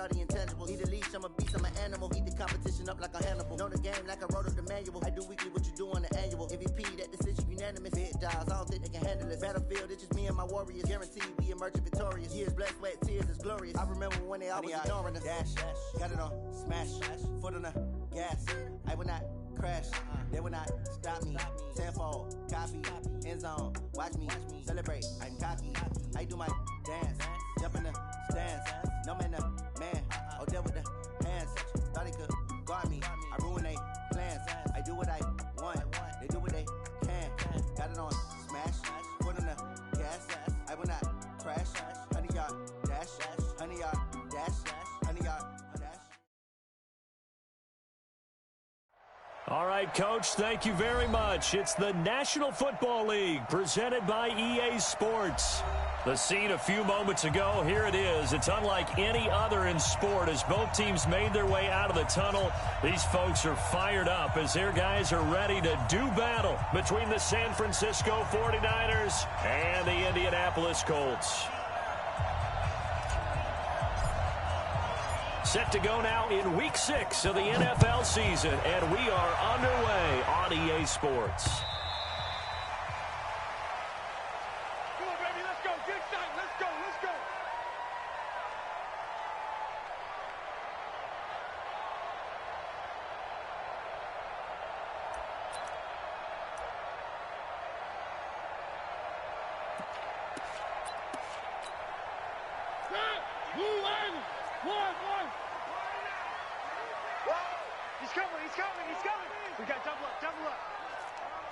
all the intangibles. Need a leash, I'm a beast, I'm an animal. Eat the competition up like a Hannibal. Know the game like I wrote up the manual. I do weekly what you do on the annual. MVP, that decision unanimous. Big dogs, I don't think they can handle it. Battlefield, it's just me and my warriors. Guaranteed we emerge victorious. Years, blood, sweat, tears is glorious. I remember when they always ignoring us. Dash, got it on, smash, foot on the gas. I will not crash, they will not stop me. Tenfold, copy, end zone, watch me celebrate. I'm cocky, I do my dance, jump in the stands. No man, man, oh, deal with the hands. Thought he could guard me, I ruin they plans. I do what I want, they do what they can. Got it on, smash, foot on the gas. I will not crash, 100-yard dash, 100-yard dash, 100-yard dash. All right, Coach, thank you very much. It's the National Football League presented by EA Sports. The scene a few moments ago, here it is. It's unlike any other in sport as both teams made their way out of the tunnel. These folks are fired up as their guys are ready to do battle between the San Francisco 49ers and the Indianapolis Colts. Set to go now in Week 6 of the NFL season, and we are underway on EA Sports. Come on, baby, let's go. Get excited. Let's go. Let's go. He's coming. We got double up.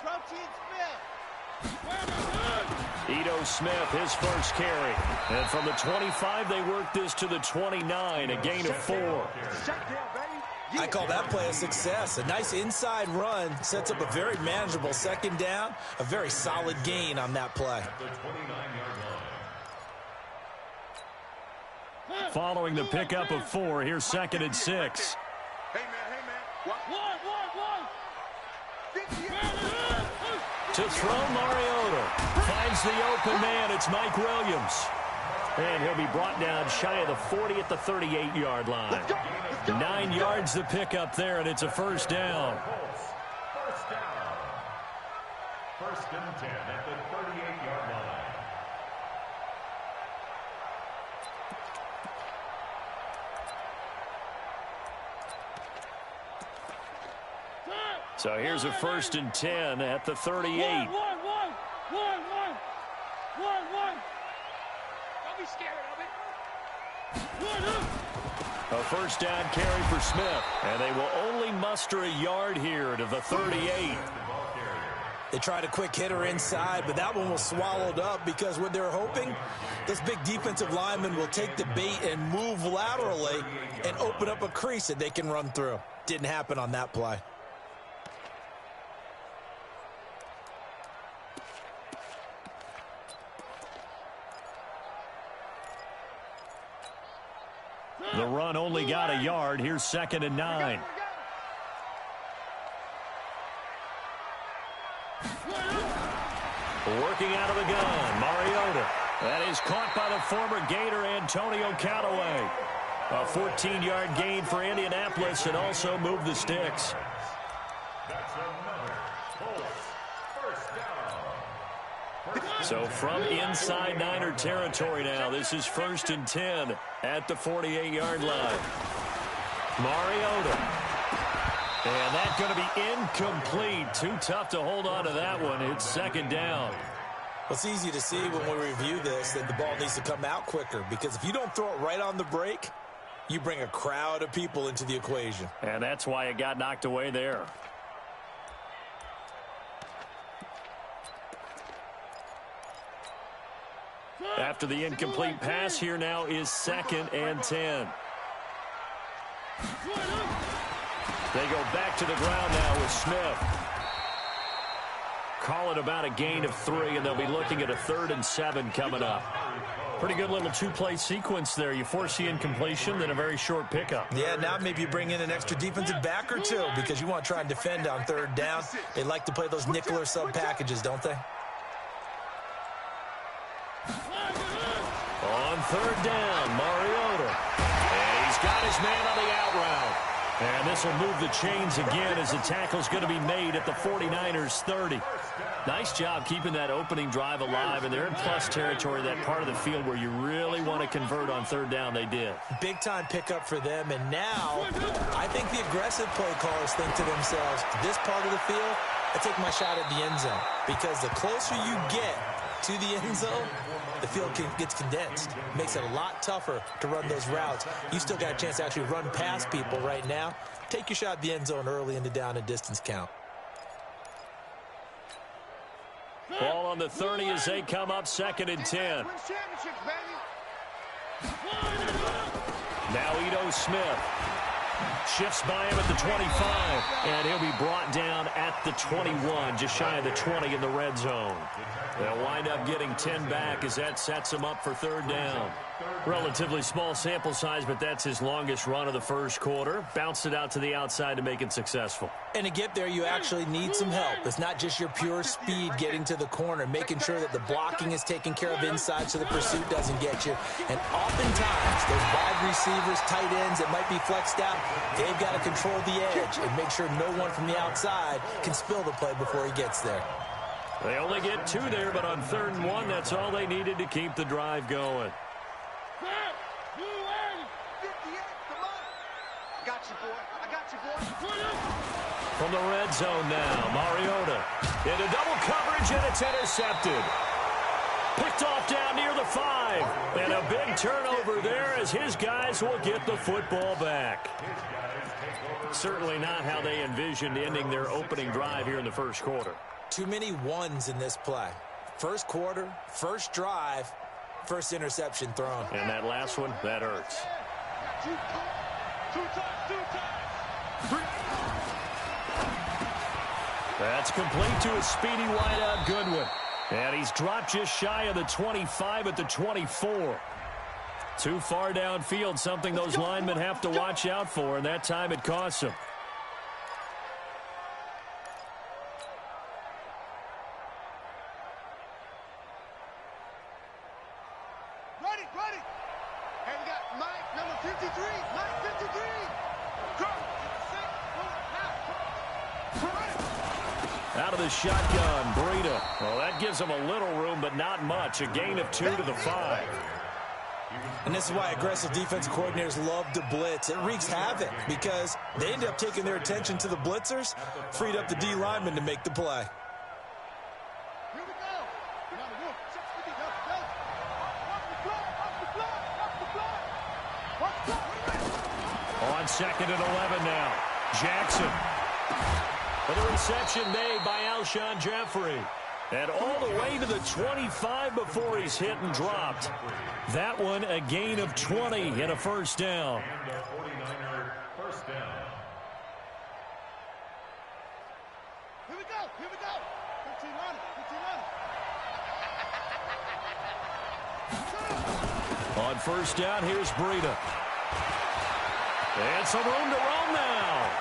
Protein Smith. Ito Smith, his first carry. And from the 25, they work this to the 29, a gain of 4. I call that play a success. A nice inside run sets up a very manageable second down, a very solid gain on that play. Following the pickup of 4, here's 2nd and 6. Hey, man. One. To throw, Mariota. Finds the open man. It's Mike Williams. And he'll be brought down shy of the 40 at the 38-yard line. Let's go. 9 yards the pickup there, and it's a first down. First down. 1st and 10 at the 38-yard line. So here's a 1st and 10 at the 38. One. Don't be scared of it. A first down carry for Smith. And they will only muster a yard here to the 38. They tried a quick hitter inside, but that one was swallowed up because what they're hoping, this big defensive lineman will take the bait and move laterally and open up a crease that they can run through. Didn't happen on that play. The run only got a yard. Here's 2nd and 9. Working out of the gun, Mariota. That is caught by the former Gator, Antonio Callaway. A 14-yard gain for Indianapolis and also moved the sticks. That's another Colts first down. So from inside Niner territory now, this is 1st and 10 at the 48-yard line. Mariota. And that's going to be incomplete. Too tough to hold on to that one. It's 2nd down. Well, it's easy to see when we review this that the ball needs to come out quicker, because if you don't throw it right on the break, you bring a crowd of people into the equation. And that's why it got knocked away there. After the incomplete pass, here now is 2nd and 10. They go back to the ground now with Smith. Call it about a gain of 3, and they'll be looking at a 3rd and 7 coming up. Pretty good little two-play sequence there. You force the incompletion, then a very short pickup. Yeah, now maybe you bring in an extra defensive back or two because you want to try and defend on 3rd down. They like to play those nickel or sub packages, don't they? On 3rd down, Mariota. And he's got his man on the out route. And this will move the chains again as the tackle's going to be made at the 49ers 30. Nice job keeping that opening drive alive, and they're in plus territory, that part of the field where you really want to convert on third down. They did. Big-time pickup for them, and now I think the aggressive play callers think to themselves, this part of the field, I take my shot at the end zone, because the closer you get to the end zone, the field gets condensed. Makes it a lot tougher to run those routes. You still got a chance to actually run past people right now. Take your shot at the end zone early in the down and distance count. Ball on the 30 as they come up 2nd and 10. Now Ito Smith shifts by him at the 25, and he'll be brought down at the 21, just shy of the 20 in the red zone. They'll wind up getting 10 back as that sets him up for third down. Relatively small sample size, but that's his longest run of the first quarter. Bounced it out to the outside to make it successful. And to get there, you actually need some help. It's not just your pure speed getting to the corner, making sure that the blocking is taken care of inside so the pursuit doesn't get you. And oftentimes, those wide receivers, tight ends that might be flexed out, they've got to control the edge and make sure no one from the outside can spill the play before he gets there. They only get 2 there, but on 3rd and 1, that's all they needed to keep the drive going. From the red zone now, Mariota into double coverage, and it's intercepted. Picked off down near the 5. And a big turnover there as his guys will get the football back. Certainly not how they envisioned ending their opening drive here in the first quarter. Too many ones in this play. First quarter, first drive, first interception thrown. And that last one, that hurts. That's complete to a speedy wideout Goodwin. And he's dropped just shy of the 25 at the 24. Too far downfield, something those linemen have to watch out for, and that time it costs them. Ready. And we got Mike, number 53. Mike, 53. Out of the shotgun, Breida. Well, that gives them a little room, but not much. A gain of 2 to the 5. And this is why aggressive defense coordinators love to blitz. It wreaks havoc because they end up taking their attention to the blitzers, freed up the D lineman to make the play. On 2nd and 11 now. Jackson. With a reception made by Alshon Jeffrey. And all the way to the 25 before he's hit and dropped. That one a gain of 20 and a first down. Here we go. 15 line. On first down, here's Breida. And some room to roam now.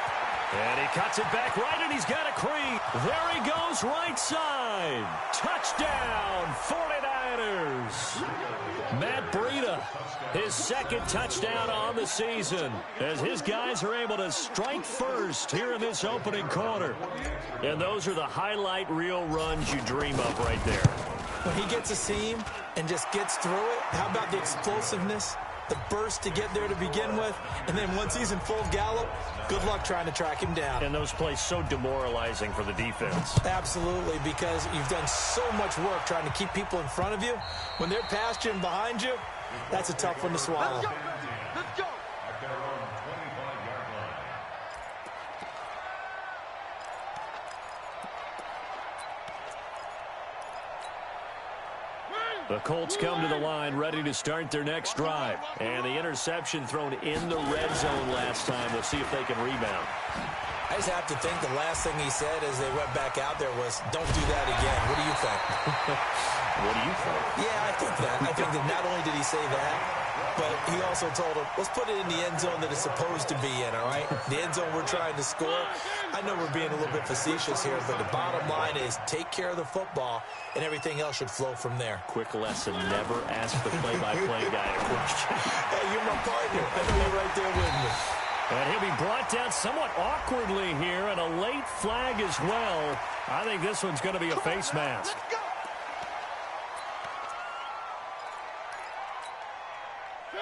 And he cuts it back right, and he's got a creep. There he goes, right side. Touchdown, 49ers. Matt Breida, his 2nd touchdown on the season, as his guys are able to strike first here in this opening quarter. And those are the highlight reel runs you dream of right there. When he gets a seam and just gets through it, how about the explosiveness? The burst to get there to begin with, and then once he's in full gallop, good luck trying to track him down. And those plays so demoralizing for the defense. Absolutely, because you've done so much work trying to keep people in front of you. When they're past you and behind you, that's a tough one to swallow. Let's go. The Colts come to the line ready to start their next drive. And the interception thrown in the red zone last time. We'll see if they can rebound. I just have to think the last thing he said as they went back out there was, don't do that again. What do you think? What do you think? Yeah, I think that. I think that not only did he say that, but he also told him, let's put it in the end zone that it's supposed to be in, all right? The end zone we're trying to score. I know we're being a little bit facetious here, but the bottom line is take care of the football, and everything else should flow from there. Quick lesson, never ask the play-by-play guy a question. Hey, you're my partner. I know you're right there with And he'll be brought down somewhat awkwardly here, and a late flag as well. I think this one's going to be a face mask.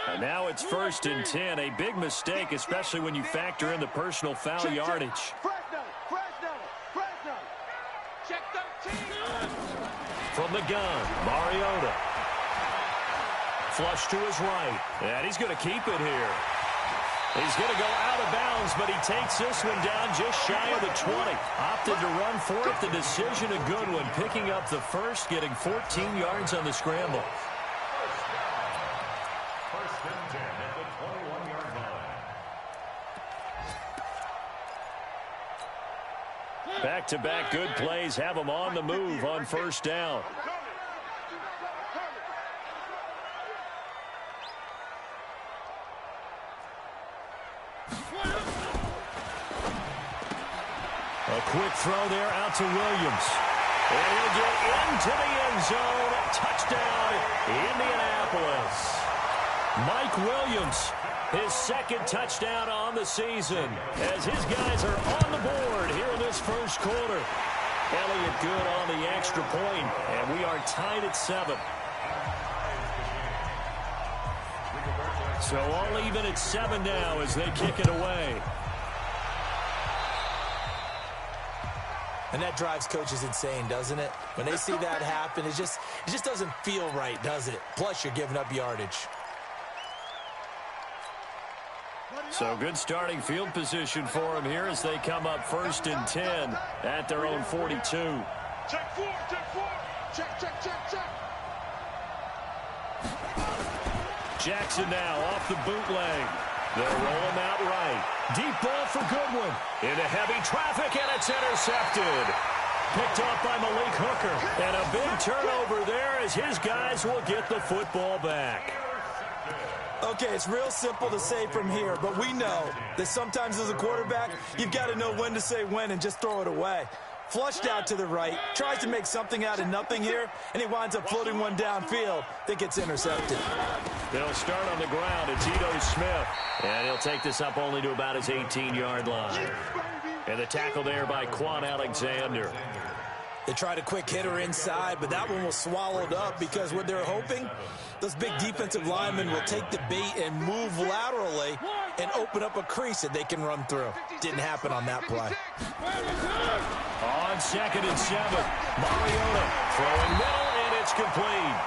And now it's 1st and 10. A big mistake, especially when you factor in the personal foul yardage. From the gun, Mariota. Flush to his right. And he's going to keep it here. He's going to go out of bounds, but he takes this one down just shy of the 20. Opted to run for it. The decision a good one. Picking up the first, getting 14 yards on the scramble. First and 10 at the 21-yard line. Back-to-back good plays have them on the move on 1st down. A quick throw there out to Williams. And he'll get into the end zone. Touchdown, Indianapolis. Mike Williams, his 2nd touchdown on the season, as his guys are on the board here in this 1st quarter. Elliott good on the extra point, and we are tied at 7. So all even at 7 now as they kick it away. And that drives coaches insane, doesn't it? When they see that happen, it just doesn't feel right, does it? Plus, you're giving up yardage. So good starting field position for them here as they come up 1st and 10 at their own 42. Check 4, check 4. Check. Jackson now off the bootleg. They'll roll him out right. Deep ball for Goodwin. Into heavy traffic, and it's intercepted. Picked off by Malik Hooker. And a big turnover there as his guys will get the football back. Okay, it's real simple to say from here, but we know that sometimes as a quarterback, you've got to know when to say when and just throw it away. Flushed out to the right, tries to make something out of nothing here, and he winds up floating one downfield that gets intercepted. They'll start on the ground. It's Ito Smith, and he'll take this up only to about his 18-yard line. And the tackle there by Quan Alexander. They tried a quick hitter inside, but that one was swallowed up because what they're hoping, those big defensive linemen will take the bait and move laterally and open up a crease that they can run through. Didn't happen on that play. On 2nd and 7, Mariota throwing middle, and it's complete.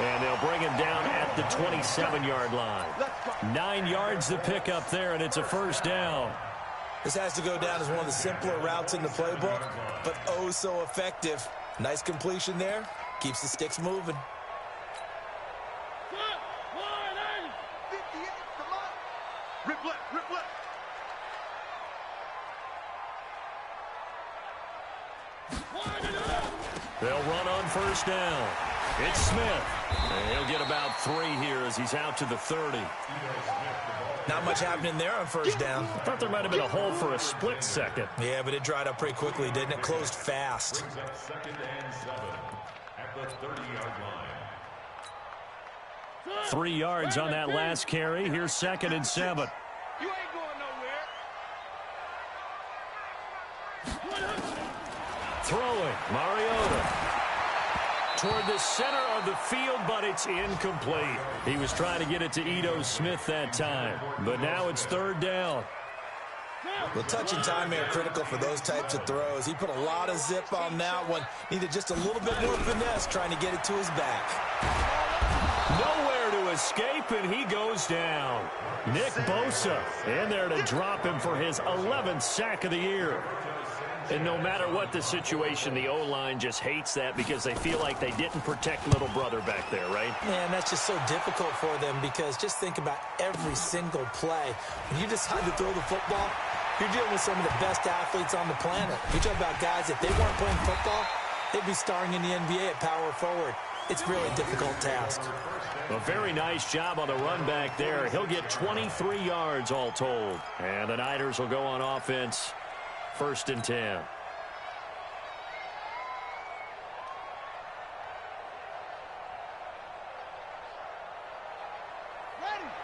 And they'll bring him down at the 27-yard line. 9 yards to pick up there, and it's a 1st down. This has to go down as one of the simpler routes in the playbook, but oh so effective. Nice completion there. Keeps the sticks moving. Rip left. They'll run on 1st down. It's Smith. And he'll get about 3 here as he's out to the 30. Not much happening there on 1st down. I thought there might have been a hole for a split second. Yeah, but it dried up pretty quickly, didn't it? Closed fast. 2nd and 7 at the 30-yard line. 3 yards on that last carry. Here's 2nd and 7. You ain't going nowhere. Throwing, Mariota. Toward the center of the field, but it's incomplete. He was trying to get it to Ito Smith that time, but now it's 3rd down. Well, touch and time are critical for those types of throws. He put a lot of zip on that one. Needed just a little bit more finesse trying to get it to his back. Nowhere to escape, and he goes down. Nick Bosa in there to drop him for his 11th sack of the year. And no matter what the situation, the O-line just hates that because they feel like they didn't protect little brother back there, right? Man, that's just so difficult for them because just think about every single play. When you decide to throw the football, you're dealing with some of the best athletes on the planet. You talk about guys, if they weren't playing football, they'd be starring in the NBA at power forward. It's a really difficult task. A very nice job on the run back there. He'll get 23 yards all told. And the Niners will go on offense. 1st and 10.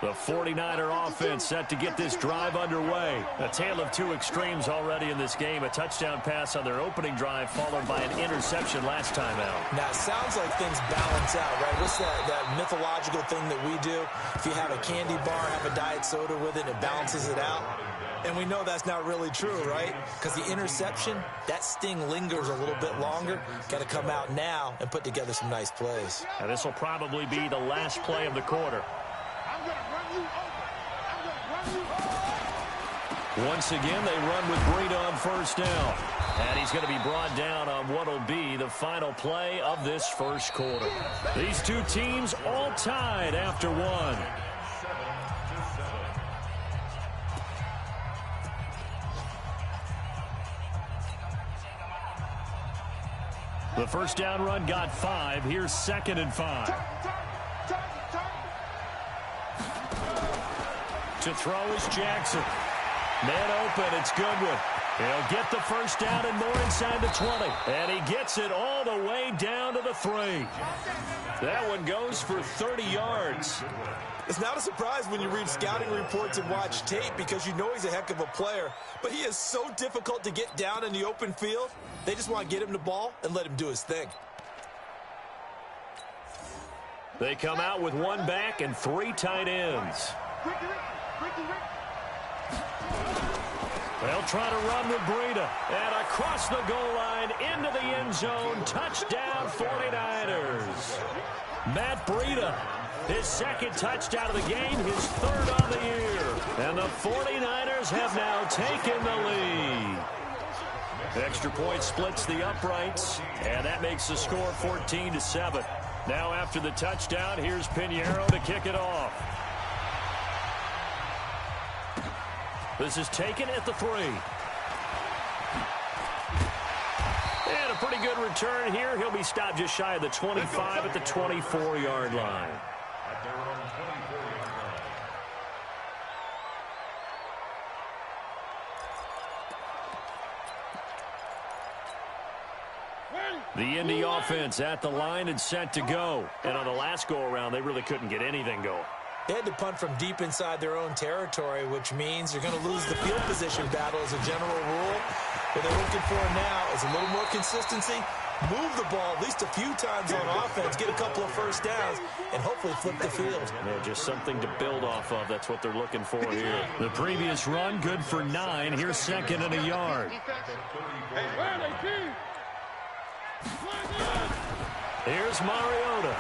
Ready. The 49er offense set to get this drive underway. A tale of two extremes already in this game. A touchdown pass on their opening drive followed by an interception last time out. Now, it sounds like things balance out, right? What's that mythological thing that we do? If you have a candy bar, have a diet soda with it, it balances it out. And we know that's not really true, right? Because the interception, that sting lingers a little bit longer. Got to come out now and put together some nice plays. Now, this will probably be the last play of the quarter. I'm going to run you over. I'm going to run you over. Once again, they run with Breida on first down. And he's going to be brought down on what will be the final play of this first quarter. These two teams all tied after one. The first down run got 5. Here's 2nd and 5. To throw is Jackson. Man open, it's Goodwin. He'll get the first down and more inside the 20. And he gets it all the way down to the 3. That one goes for 30 yards. It's not a surprise when you read scouting reports and watch tape because you know he's a heck of a player. But he is so difficult to get down in the open field. They just want to get him the ball and let him do his thing. They come out with one back and 3 tight ends. They'll try to run with Breida. And across the goal line into the end zone. Touchdown 49ers. Matt Breida. His 2nd touchdown of the game, his 3rd on the year. And the 49ers have now taken the lead. Extra point splits the uprights, and that makes the score 14-7. Now after the touchdown, here's Pinheiro to kick it off. This is taken at the 3. And a pretty good return here. He'll be stopped just shy of the 25 at the 24-yard line. The Indy offense at the line and set to go. And on the last go-around, they really couldn't get anything going. They had to punt from deep inside their own territory, which means you're going to lose the field position battle as a general rule. What they're looking for now is a little more consistency, move the ball at least a few times on offense, get a couple of first downs, and hopefully flip the field. Yeah, just something to build off of. That's what they're looking for here. The previous run, good for 9. Here's 2nd and a yard. Here's Mariota.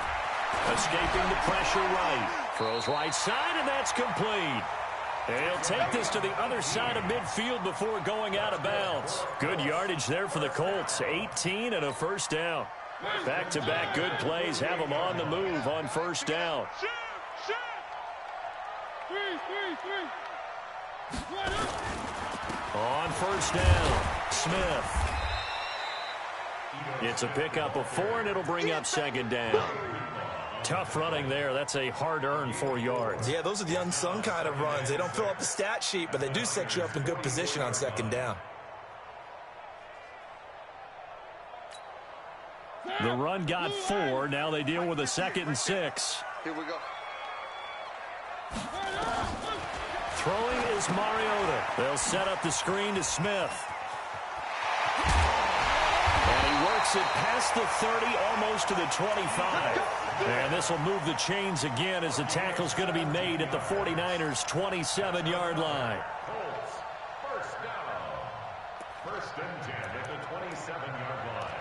Escaping the pressure right. Throws right side, and that's complete. He'll take this to the other side of midfield before going out of bounds. Good yardage there for the Colts. 18 and a first down. Back-to-back good plays have them on the move on first down. On first down, Smith. It's a pickup of 4, and it'll bring up 2nd down. Tough running there. That's a hard-earned 4 yards. Yeah, those are the unsung kind of runs. They don't fill up the stat sheet, but they do set you up in good position on 2nd down. The run got 4. Now they deal with a 2nd and 6. Here we go. Throwing is Mariota. They'll set up the screen to Smith. And he works it past the 30, almost to the 25. And this will move the chains again as the tackle's going to be made at the 49ers' 27-yard line. First down. 1st and 10 at the 27-yard line.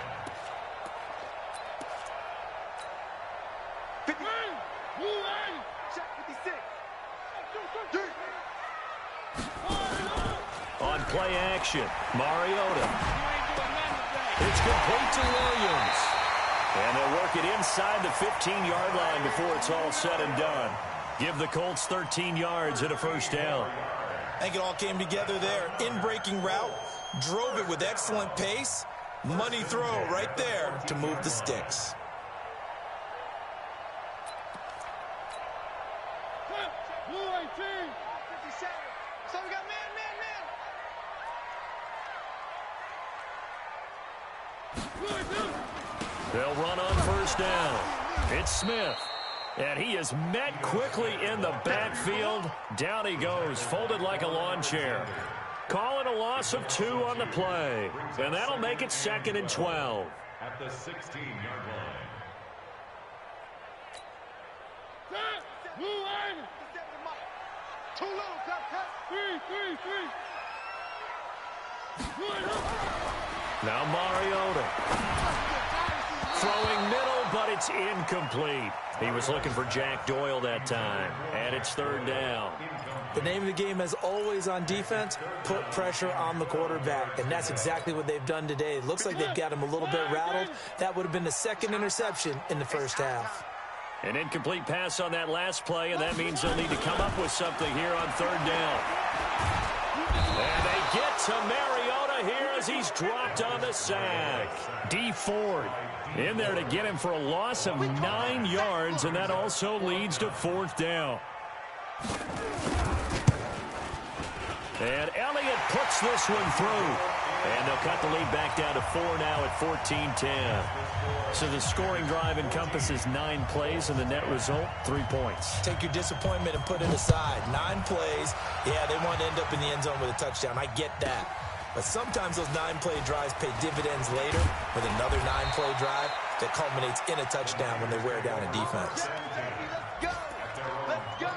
On play action, Mariota. It's complete to Williams. And they'll work it inside the 15-yard line before it's all said and done. Give the Colts 13 yards and a first down. I think it all came together there. In-breaking route, drove it with excellent pace. Money throw right there to move the sticks. They'll run on first down. It's Smith. And he is met quickly in the backfield. Down he goes, folded like a lawn chair. Calling a loss of 2 on the play. And that'll make it 2nd and 12. At the 16-yard line. Too low, cut. 3. Now Mariota. Throwing middle, but it's incomplete. He was looking for Jack Doyle that time. And it's 3rd down. The name of the game, as always on defense, put pressure on the quarterback. And that's exactly what they've done today. It looks like they've got him a little bit rattled. That would have been the 2nd interception in the first half. An incomplete pass on that last play, and that means they'll need to come up with something here on 3rd down. And they get to Mariota here as he's dropped on the sack. D Ford in there to get him for a loss of 9 yards, and that also leads to 4th down. And Elliott puts this one through. And they'll cut the lead back down to 4 now at 14-10. So the scoring drive encompasses 9 plays, and the net result, 3 points. Take your disappointment and put it aside. 9 plays. Yeah, they want to end up in the end zone with a touchdown. I get that. But sometimes those 9-play drives pay dividends later with another 9-play drive that culminates in a touchdown when they wear down a defense. Let's go.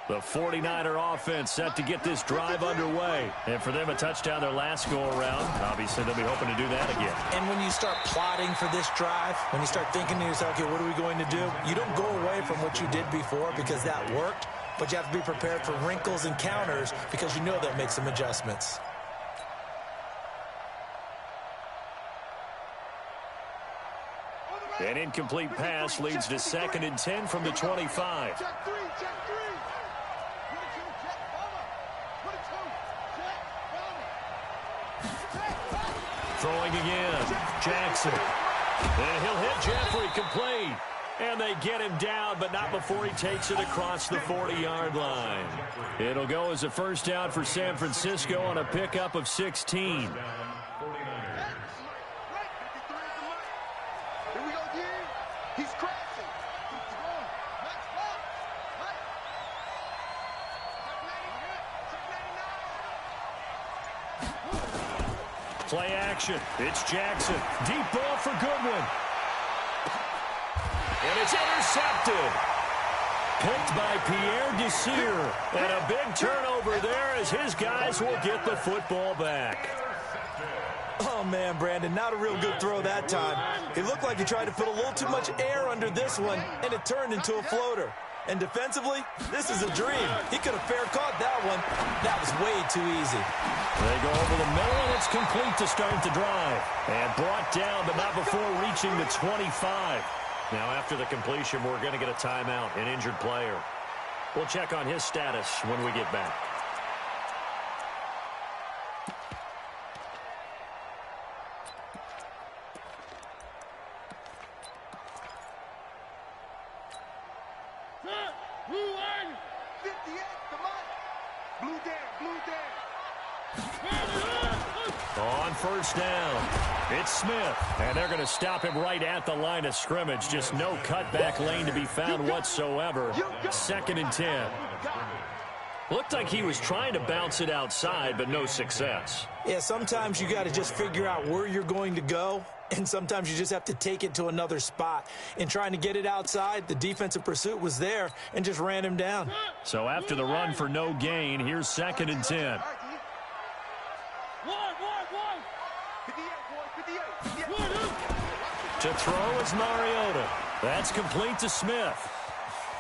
The 49er offense set to get this drive underway. And for them, a touchdown their last go-around. Obviously, they'll be hoping to do that again. And when you start plotting for this drive, when you start thinking to yourself, okay, what are we going to do? You don't go away from what you did before because that worked, but you have to be prepared for wrinkles and counters because you know they'll make some adjustments. An incomplete pass leads to 2nd and 10 from the 25. Check 3. Throwing again, Jackson. And he'll hit Jeffrey complete. And they get him down, but not before he takes it across the 40-yard line. It'll go as a 1st down for San Francisco on a pickup of 16. Here we go, G. He's crashing. Play action. It's Jackson. Deep ball for Goodwin. And it's intercepted. Picked by Pierre Desir. And a big turnover there as his guys will get the football back. Oh, man, Brandon, not a real good throw that time. It looked like he tried to put a little too much air under this one, and it turned into a floater. And defensively, this is a dream. He could have fair caught that one. That was way too easy. They go over the middle, and it's complete to start the drive. And brought down, but not before reaching the 25. Now, after the completion, we're going to get a timeout, an injured player. We'll check on his status when we get back. Blue line. 58, come on. Blue down. On 1st down, it's Smith. And they're going to stop him right at the line of scrimmage. Just no cutback lane to be found whatsoever. 2nd and 10. Looked like he was trying to bounce it outside, but no success. Yeah, sometimes you got to just figure out where you're going to go, and sometimes you just have to take it to another spot. In trying to get it outside, the defensive pursuit was there and just ran him down. So after the run for no gain, here's 2nd and 10. To throw is Mariota. That's complete to Smith.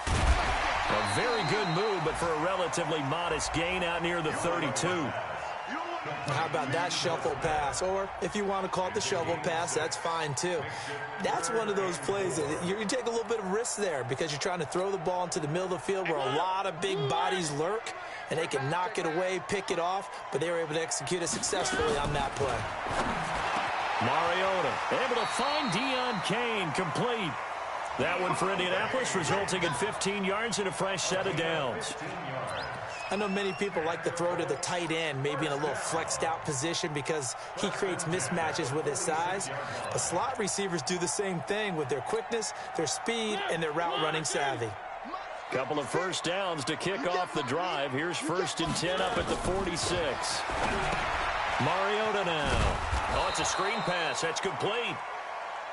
A very good move, but for a relatively modest gain out near the 32. How about that shuffle pass? Or if you want to call it the shovel pass, that's fine too. That's one of those plays that you take a little bit of risk there because you're trying to throw the ball into the middle of the field where a lot of big bodies lurk, and they can knock it away, pick it off, but they were able to execute it successfully on that play. Mariota able to find Deion Kane complete. That one for Indianapolis, resulting in 15 yards and a fresh set of downs. I know many people like to throw to the tight end, maybe in a little flexed out position because he creates mismatches with his size. But slot receivers do the same thing with their quickness, their speed, and their route running savvy. Couple of first downs to kick off the drive. Here's 1st and 10 up at the 46. Mariota now. Oh, it's a screen pass. That's complete.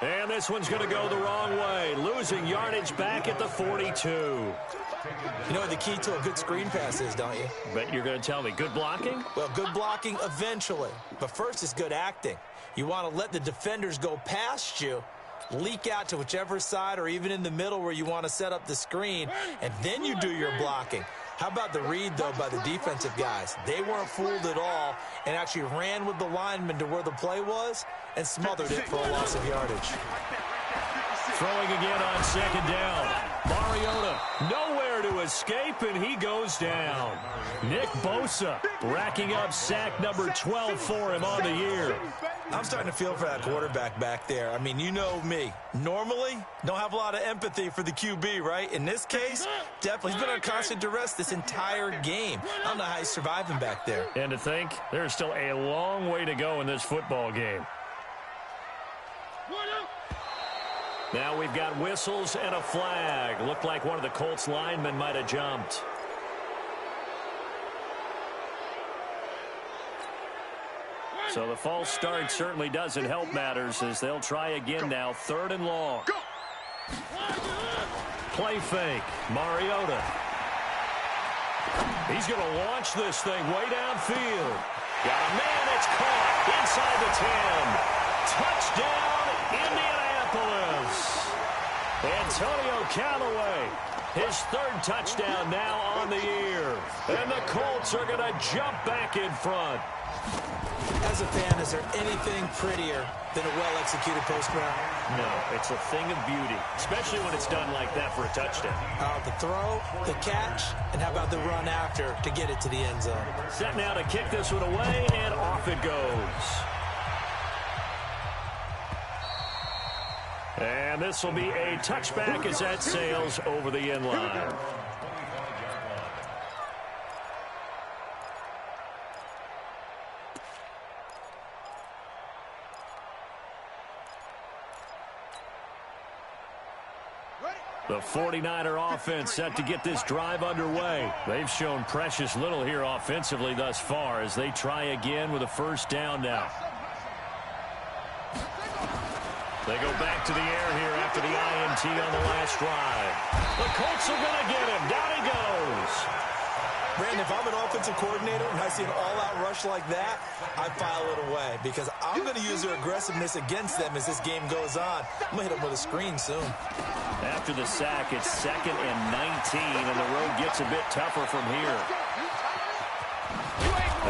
And this one's going to go the wrong way. Losing yardage back at the 42. You know what the key to a good screen pass is, don't you? Bet you're going to tell me good blocking? Well, good blocking eventually. But first is good acting. You want to let the defenders go past you, leak out to whichever side or even in the middle where you want to set up the screen, and then you do your blocking. How about the read, though, by the defensive guys? They weren't fooled at all and actually ran with the lineman to where the play was and smothered it for a loss of yardage. Throwing again on 2nd down. Mariota nowhere to escape, and he goes down. Nick Bosa racking up sack number 12 for him on the year. I'm starting to feel for that quarterback back there. I mean, you know me. Normally, don't have a lot of empathy for the QB, right? In this case, definitely. He's been under constant duress this entire game. I don't know how he's surviving back there. And to think, there's still a long way to go in this football game. Now we've got whistles and a flag. Looked like one of the Colts linemen might have jumped. So the false start certainly doesn't help matters as they'll try again now. 3rd and long. Play fake. Mariota. He's going to launch this thing way downfield. Got a man that's caught inside the 10. Touchdown, Indianapolis. Antonio Callaway, his 3rd touchdown now on the year. And the Colts are going to jump back in front. As a fan, is there anything prettier than a well-executed post route? No, it's a thing of beauty, especially when it's done like that for a touchdown. The throw, the catch, and how about the run after to get it to the end zone? Set now to kick this one away, and off it goes. And this will be a touchback as that sails over the end line. The 49er offense set to get this drive underway. They've shown precious little here offensively thus far as they try again with a 1st down now. They go back to the air here after the INT on the last drive. The Colts are going to get him. Down he goes. Brandon, if I'm an offensive coordinator and I see an all-out rush like that, I file it away because I'm going to use their aggressiveness against them as this game goes on. I'm going to hit them with a screen soon. After the sack, it's 2nd and 19, and the road gets a bit tougher from here.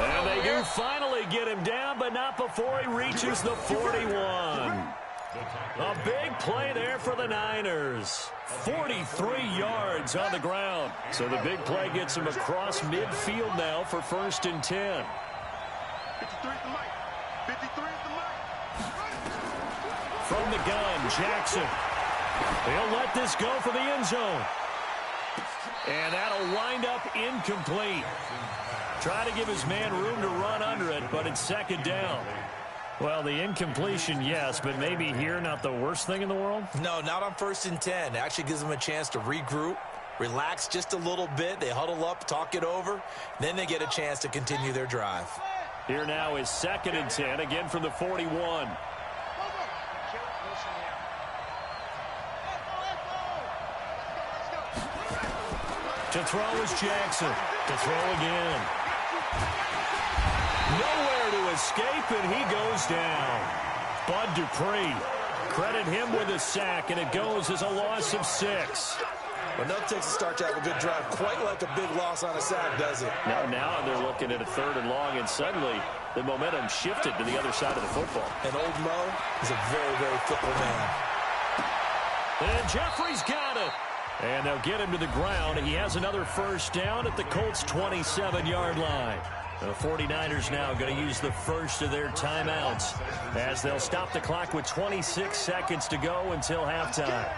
And they do finally get him down, but not before he reaches the 41. A big play there for the Niners. 43 yards on the ground. So the big play gets him across midfield now for 1st and 10. 53 at the mic. 53 at the mic. From the gun, Jackson. He'll let this go for the end zone. And that'll wind up incomplete. Try to give his man room to run under it, but it's 2nd down. Well, the incompletion, yes, but maybe here not the worst thing in the world? No, not on 1st and 10. It actually gives them a chance to regroup, relax just a little bit. They huddle up, talk it over. Then they get a chance to continue their drive. Here now is 2nd and 10, again from the 41. To throw is Jackson. To throw again. Nowhere to escape, and he goes down. Bud Dupree. Credit him with a sack, and it goes as a loss of 6. But no Texas starts out with a good drive, quite like a big loss on a sack, does it? Now they're looking at a 3rd and long, and suddenly the momentum shifted to the other side of the football. And old Mo is a very, very fickle man. And Jeffrey's got it. And they'll get him to the ground. He has another 1st down at the Colts' 27-yard line. The 49ers now going to use the first of their timeouts as they'll stop the clock with 26 seconds to go until halftime.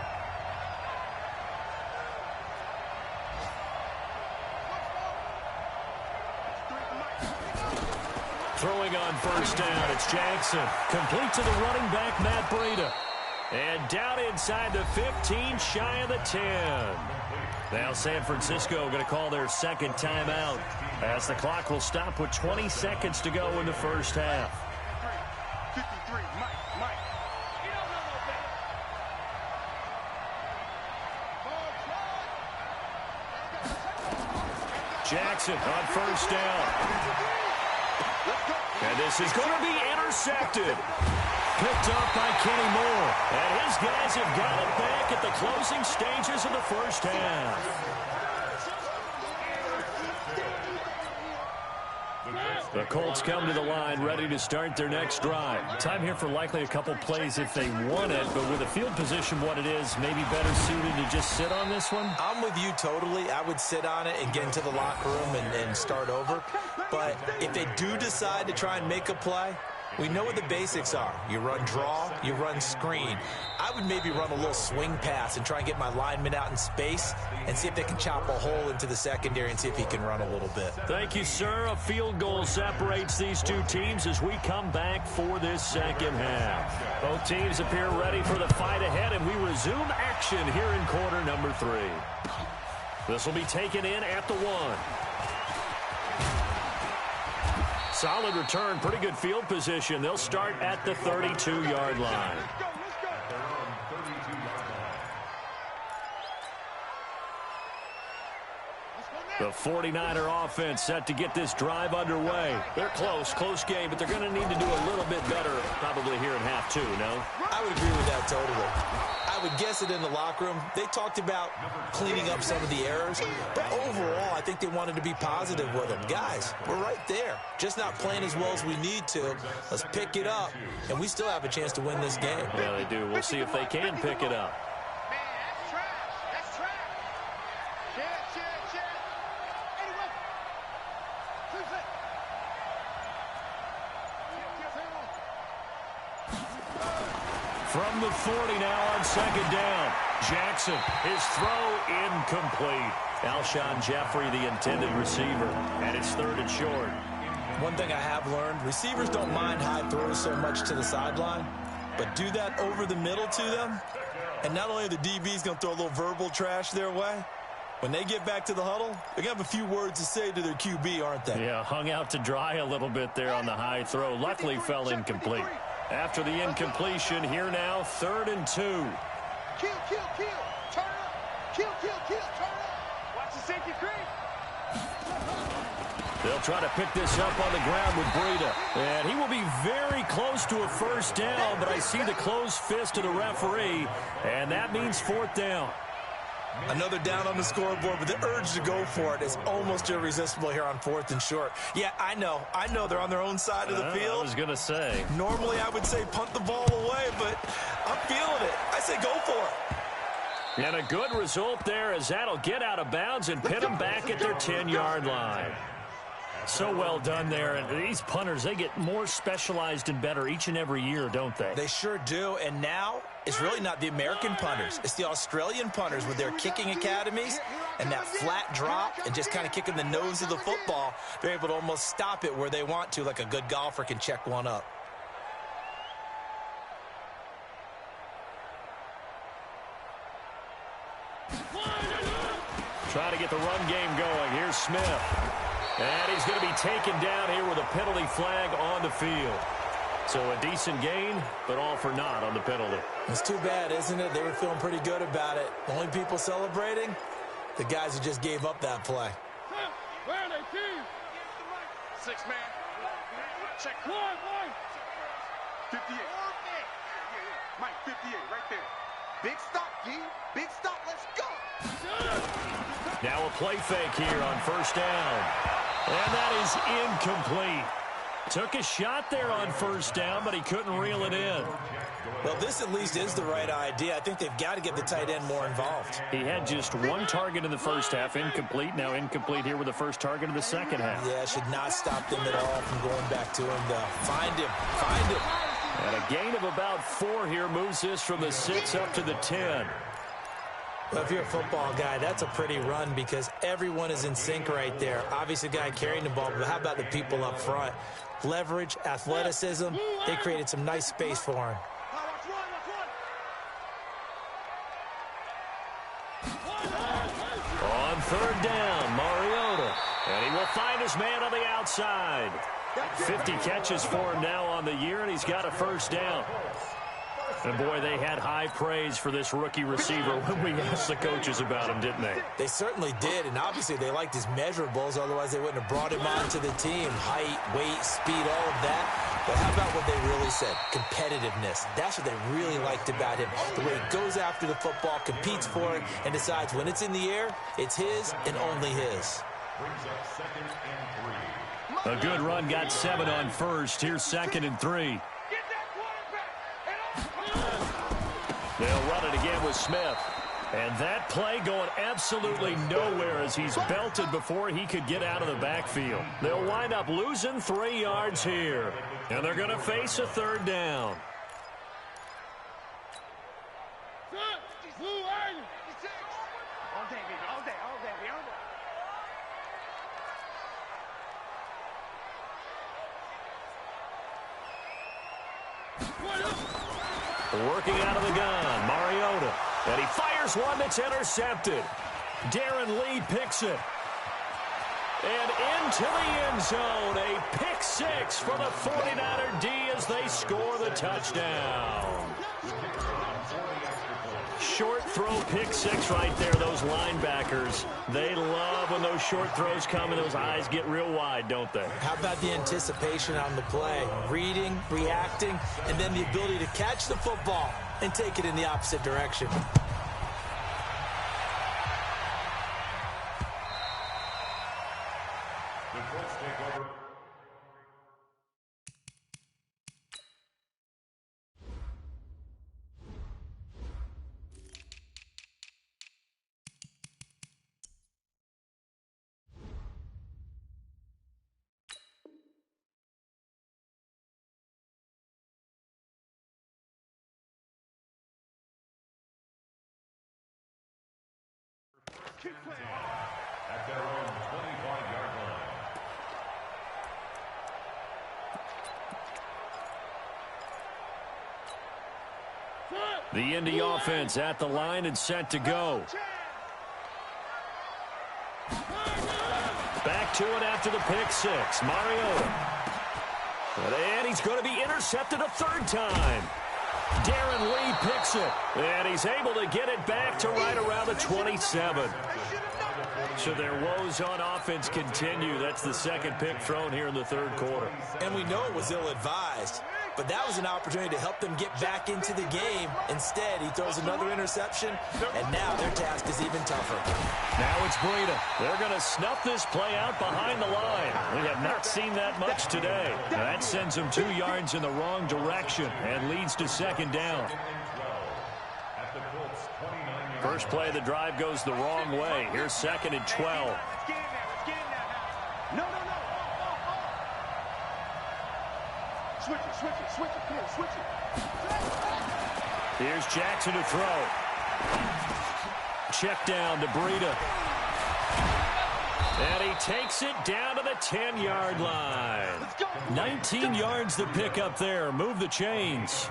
first down. It's Jackson. Complete to the running back, Matt Breida. And down inside the 15, shy of the 10. Now San Francisco going to call their second timeout as the clock will stop with 20 seconds to go in the first half. 53, Mike. Jackson on first down. And this is going to be intercepted. Picked up by Kenny Moore. And his guys have got it back at the closing stages of the first half. The Colts come to the line ready to start their next drive. Time here for likely a couple plays if they want it, but with the field position what it is, maybe better suited to just sit on this one? I'm with you totally. I would sit on it and get into the locker room and start over. But if they do decide to try and make a play, we know what the basics are. You run draw, you run screen. I would maybe run a little swing pass and try and get my lineman out in space and see if they can chop a hole into the secondary and see if he can run a little bit. Thank you, sir. A field goal separates these two teams as we come back for this second half. Both teams appear ready for the fight ahead, and we resume action here in quarter number 3. This will be taken in at the 1. Solid return, pretty good field position. They'll start at the 32-yard line. The 49er offense set to get this drive underway. They're close game, but they're going to need to do a little bit better probably here in half 2, no? I would agree with that totally. I would guess it in the locker room. They talked about cleaning up some of the errors, but overall, I think they wanted to be positive with them. Guys, we're right there. Just not playing as well as we need to. Let's pick it up, and we still have a chance to win this game. Yeah, they do. We'll see if they can pick it up. Man, that's trash. That's trash. Shit. Anyway. From the 40 now on second down. Jackson, his throw incomplete. Alshon Jeffrey, the intended receiver, and it's 3rd and short. One thing I have learned, receivers don't mind high throws so much to the sideline, but do that over the middle to them, and not only are the DBs going to throw a little verbal trash their way, when they get back to the huddle, they're going to have a few words to say to their QB, aren't they? Yeah, hung out to dry a little bit there on the high throw. Luckily fell incomplete. After the incompletion, here now, 3rd and 2. Kill. Turn up. Kill. Turn up. Watch the safety creep. They'll try to pick this up on the ground with Breida. And he will be very close to a first down, but I see the closed fist of the referee, and that means 4th down. Another down on the scoreboard, but the urge to go for it is almost irresistible here on 4th and short. Yeah, I know they're on their own side of the field. I was going to say. Normally I would say punt the ball away, but I'm feeling it. I say go for it. And a good result there as that'll get out of bounds and pin them back at their 10-yard line. So well done there. And these punters, they get more specialized and better each and every year, don't they? They sure do. And now it's really not the American punters. It's the Australian punters with their kicking academies and that flat drop and just kind of kicking the nose of the football. They're able to almost stop it where they want to, like a good golfer can check one up. Trying to get the run game going. Here's Smith. And he's going to be taken down here with a penalty flag on the field. So a decent gain, but all for naught on the penalty. It's too bad, isn't it? They were feeling pretty good about it. The only people celebrating, the guys who just gave up that play. Where are they, team? 6 man. Check. 58. Mike, 58, right there. Big stop, G. Big stop. Let's go. Now a play fake here on first down. And that is incomplete. Took a shot there on first down, but he couldn't reel it in. Well, this at least is the right idea. I think they've got to get the tight end more involved. He had just 1 target in the first half, incomplete. Now incomplete here with the first target of the second half. Yeah, should not stop them at all from going back to him, though. Find him. And a gain of about 4 here moves this from the 6 up to the 10. Well, if you're a football guy, that's a pretty run because everyone is in sync right there. Obviously, the guy carrying the ball, but how about the people up front? Leverage, athleticism, they created some nice space for him. On third down, Mariota. And he will find his man on the outside. 50 catches for him now on the year, and he's got a first down. And, boy, they had high praise for this rookie receiver when we asked the coaches about him, didn't they? They certainly did, and obviously they liked his measurables. Otherwise, they wouldn't have brought him onto the team. Height, weight, speed, all of that. But how about what they really said? Competitiveness. That's what they really liked about him. The way he goes after the football, competes for it, and decides when it's in the air, it's his and only his. A good run got 7 on first. Here's 2nd and 3. They'll run it again with Smith. And that play going absolutely nowhere as he's belted before he could get out of the backfield. They'll wind up losing 3 yards here. And they're going to face a 3rd down. Working out of the gun, Mariota. And he fires one that's intercepted. Darren Lee picks it. And into the end zone, a pick 6 for the 49er D as they score the touchdown. Short throw pick 6 right there, those linebackers. They love when those short throws come and those eyes get real wide, don't they? How about the anticipation on the play? Reading, reacting, and then the ability to catch the football and take it in the opposite direction. At their own 25-yard line. The Indy offense at the line and set to go. Back to it after the pick 6. Mariota. And he's going to be intercepted a 3rd time. Darren Lee picks it, and he's able to get it back to right around the 27. So their woes on offense continue. That's the 2nd pick thrown here in the 3rd quarter. And we know it was ill-advised, but that was an opportunity to help them get back into the game. Instead, he throws another interception, and now their task is even tougher. Now it's Breida. They're going to snuff this play out behind the line. We have not seen that much today. Now that sends them 2 yards in the wrong direction and leads to 2nd down. First play of the drive goes the wrong way. Here's 2nd and 12. Switch it. Here's Jackson to throw. Check down to Breida. And he takes it down to the 10-yard line. 19 yards to pick up there. Move the chains.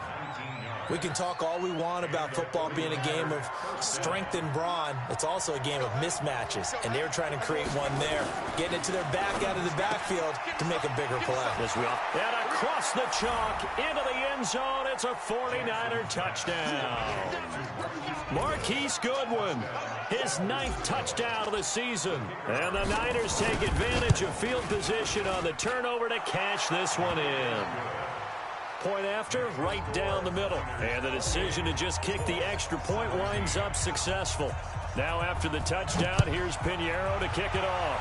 We can talk all we want about football being a game of strength and brawn. It's also a game of mismatches, and they're trying to create one there, getting it to their back out of the backfield to make a bigger play. Yes, we are. And across the chalk, into the end zone, it's a 49er touchdown. Marquise Goodwin, his 9th touchdown of the season. And the Niners take advantage of field position on the turnover to cash this one in. Point after, right down the middle. And the decision to just kick the extra point winds up successful. Now after the touchdown, here's Pinheiro to kick it off.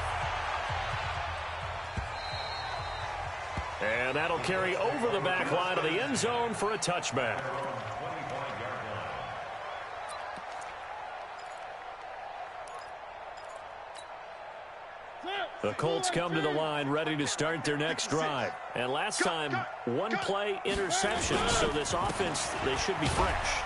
And that'll carry over the back line of the end zone for a touchback. The Colts come to the line ready to start their next drive. And last time, one-play interceptions. So this offense, they should be fresh.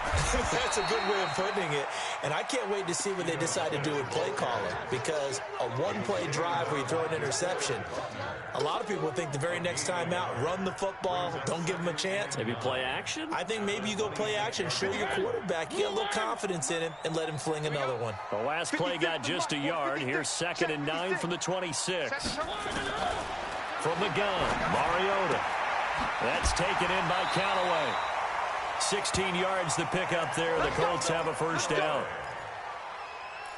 That's a good way of putting it. And I can't wait to see what they decide to do with play calling, because a one-play drive where you throw an interception, a lot of people think the very next time out, run the football, don't give them a chance. Maybe play action? I think maybe you go play action, show your quarterback, you get a little confidence in him, and let him fling another one. The last play got just a yard. Here's 2nd and 9 from the 26. From the gun, Mariota. That's taken in by Callaway. 16 yards to pick up there. The Colts have a first down.